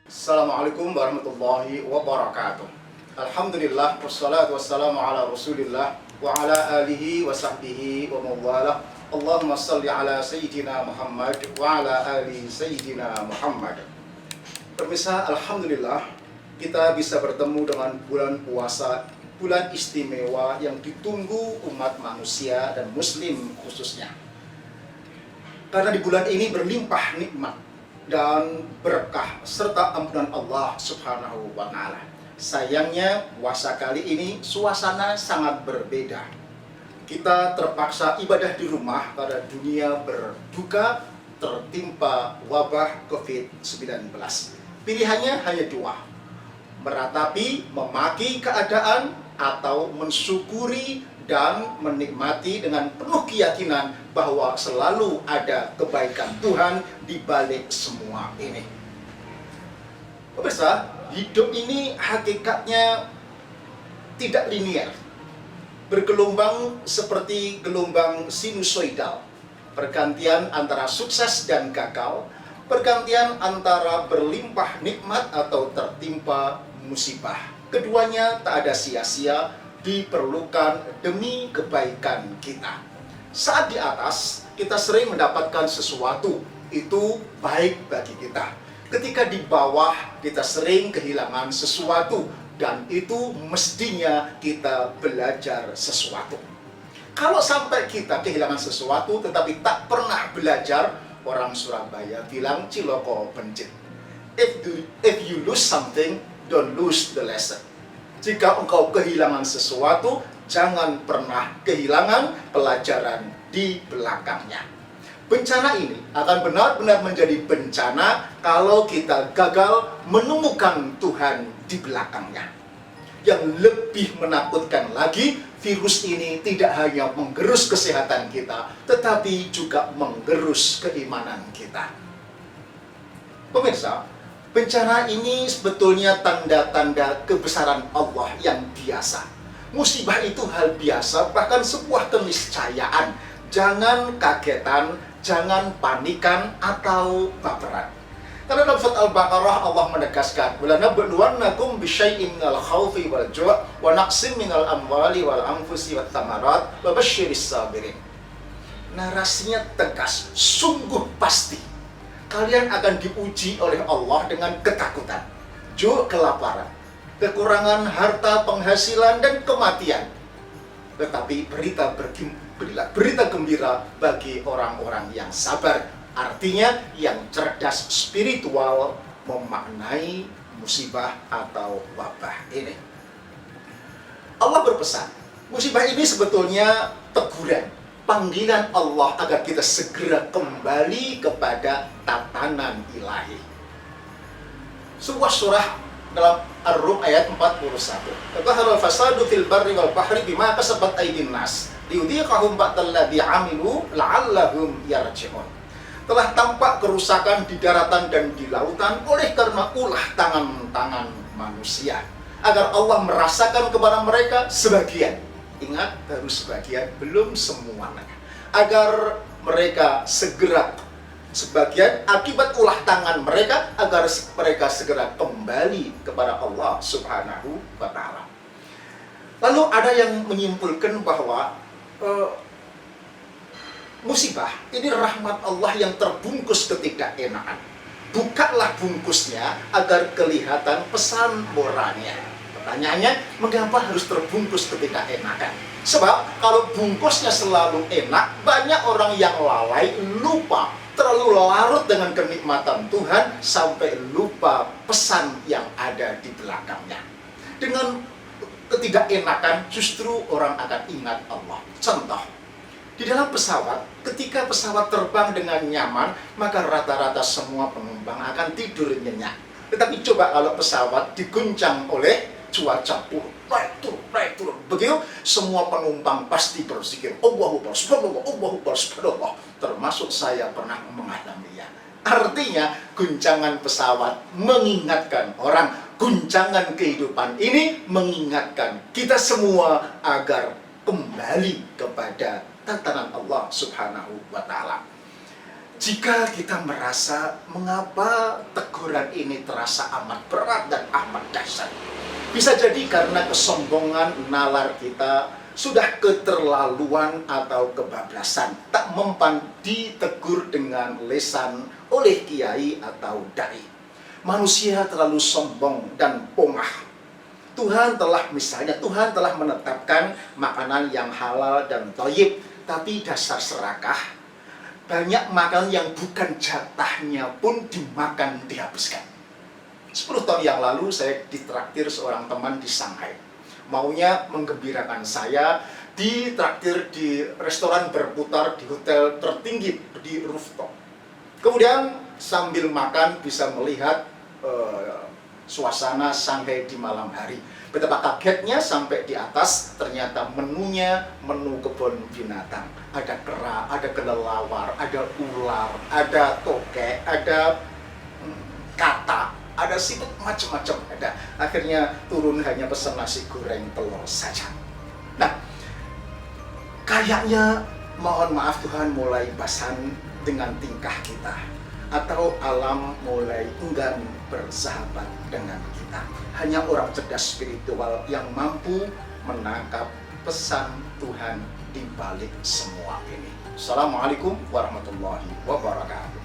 Assalamualaikum warahmatullahi wabarakatuh. Alhamdulillah wassalatu wassalamu ala Rasulillah wa ala alihi wa sahbihi wa mawala. Allahumma salli ala Sayyidina Muhammad wa ala ali Sayyidina Muhammad. Pemirsa, alhamdulillah kita bisa bertemu dengan bulan puasa, bulan istimewa yang ditunggu umat manusia dan muslim khususnya. Karena di bulan ini berlimpah nikmat dan berkah serta ampunan Allah Subhanahu wa Ta'ala. Sayangnya puasa kali ini suasana sangat berbeda. Kita terpaksa ibadah di rumah karena dunia berduka tertimpa wabah COVID-19. Pilihannya hanya dua: meratapi, memaki keadaan, atau mensyukuri dan menikmati dengan penuh keyakinan bahwa selalu ada kebaikan Tuhan di balik semua ini. Pemirsa, hidup ini hakikatnya tidak linear, bergelombang seperti gelombang sinusoidal, pergantian antara sukses dan gagal, pergantian antara berlimpah nikmat atau tertimpa musibah. Keduanya tak ada sia-sia, diperlukan demi kebaikan kita. Saat di atas, kita sering mendapatkan sesuatu, itu baik bagi kita. Ketika di bawah, kita sering kehilangan sesuatu, dan itu mestinya kita belajar sesuatu. Kalau sampai kita kehilangan sesuatu tetapi tak pernah belajar, orang Surabaya bilang ciloko pencit. If you lose something, don't lose the lesson. Jika engkau kehilangan sesuatu, jangan pernah kehilangan pelajaran di belakangnya. Bencana ini akan benar-benar menjadi bencana kalau kita gagal menemukan Tuhan di belakangnya. Yang lebih menakutkan lagi, virus ini tidak hanya menggerus kesehatan kita, tetapi juga menggerus keimanan kita. Pemirsa, bencana ini sebetulnya tanda-tanda kebesaran Allah yang biasa. Musibah itu hal biasa, bahkan sebuah keniscayaan. Jangan kagetan, jangan panikan atau baperan. Karena dalam surat Al-Baqarah Allah menegaskan, "Walanabluwannakum bisyai'in minal khaufi wal ju' wa naqsim minal amwali wal anfusi wat thamarat wa basyiris sabirin." Narasinya tegas, sungguh pasti kalian akan diuji oleh Allah dengan ketakutan, kelaparan, kekurangan harta, penghasilan, dan kematian. Tetapi berilah berita gembira bagi orang-orang yang sabar. Artinya yang cerdas spiritual memaknai musibah atau wabah ini. Allah berpesan, musibah ini sebetulnya teguran, panggilan Allah agar kita segera kembali kepada tatanan ilahi. Sebuah surah dalam Ar-Rum ayat 41. Dhahara al-fasadu fil barri wal bahri bima kasabat aydin nas liyudhiqahum ba'dalladzi 'amilu la'allahum yarji'un. Telah tampak kerusakan di daratan dan di lautan oleh karena ulah tangan-tangan manusia, agar Allah merasakan kepada mereka sebagian. Ingat, baru sebagian, belum semuanya. Agar mereka segera, sebagian akibat ulah tangan mereka, agar mereka segera kembali kepada Allah Subhanahu wa Ta'ala. Lalu ada yang menyimpulkan bahwa musibah ini rahmat Allah yang terbungkus ketidakenakan. Bukalah bungkusnya agar kelihatan pesan moralnya. Pertanyaannya, mengapa harus terbungkus ketidakenakan? Sebab kalau bungkusnya selalu enak, banyak orang yang lalai, lupa, terlalu larut dengan kenikmatan Tuhan, sampai lupa pesan yang ada di belakangnya. Dengan ketidakenakan, justru orang akan ingat Allah. Contoh, di dalam pesawat, ketika pesawat terbang dengan nyaman, maka rata-rata semua penumpang akan tidur nyenyak. Tetapi coba kalau pesawat diguncang oleh cuaca buruk, naik turun. Begitu, semua penumpang pasti berzikir, Allahu Akbar, subhanallah, Allahu Akbar, subhanallah. Termasuk saya pernah mengalaminya. Artinya, guncangan pesawat mengingatkan orang, guncangan kehidupan ini mengingatkan kita semua agar kembali kepada tatanan Allah Subhanahu wa Ta'ala. Jika kita merasa mengapa teguran ini terasa amat berat dan amat dahsyat, bisa jadi karena kesombongan nalar kita sudah keterlaluan atau kebablasan, tak mempan ditegur dengan lesan oleh kiai atau dai. Manusia terlalu sombong dan pongah. Tuhan telah menetapkan makanan yang halal dan thayyib, tapi dasar serakah, banyak makanan yang bukan jatahnya pun dimakan, dihabiskan. 10 tahun yang lalu saya ditraktir seorang teman di Shanghai. Maunya menggembirakan saya, ditraktir di restoran berputar di hotel tertinggi di rooftop. Kemudian sambil makan bisa melihat suasana Shanghai di malam hari. Betapa kagetnya sampai di atas, ternyata menunya menu kebun binatang. Ada kera, ada kelelawar, ada ular, ada tokek, ada kata, ada siput, macam-macam ada. Akhirnya turun hanya pesan nasi goreng telur saja. Nah, kayaknya mohon maaf Tuhan mulai bosan dengan tingkah kita, atau alam mulai enggan bersahabat dengan kita. Hanya orang cerdas spiritual yang mampu menangkap pesan Tuhan di balik semua ini. Assalamualaikum warahmatullahi wabarakatuh.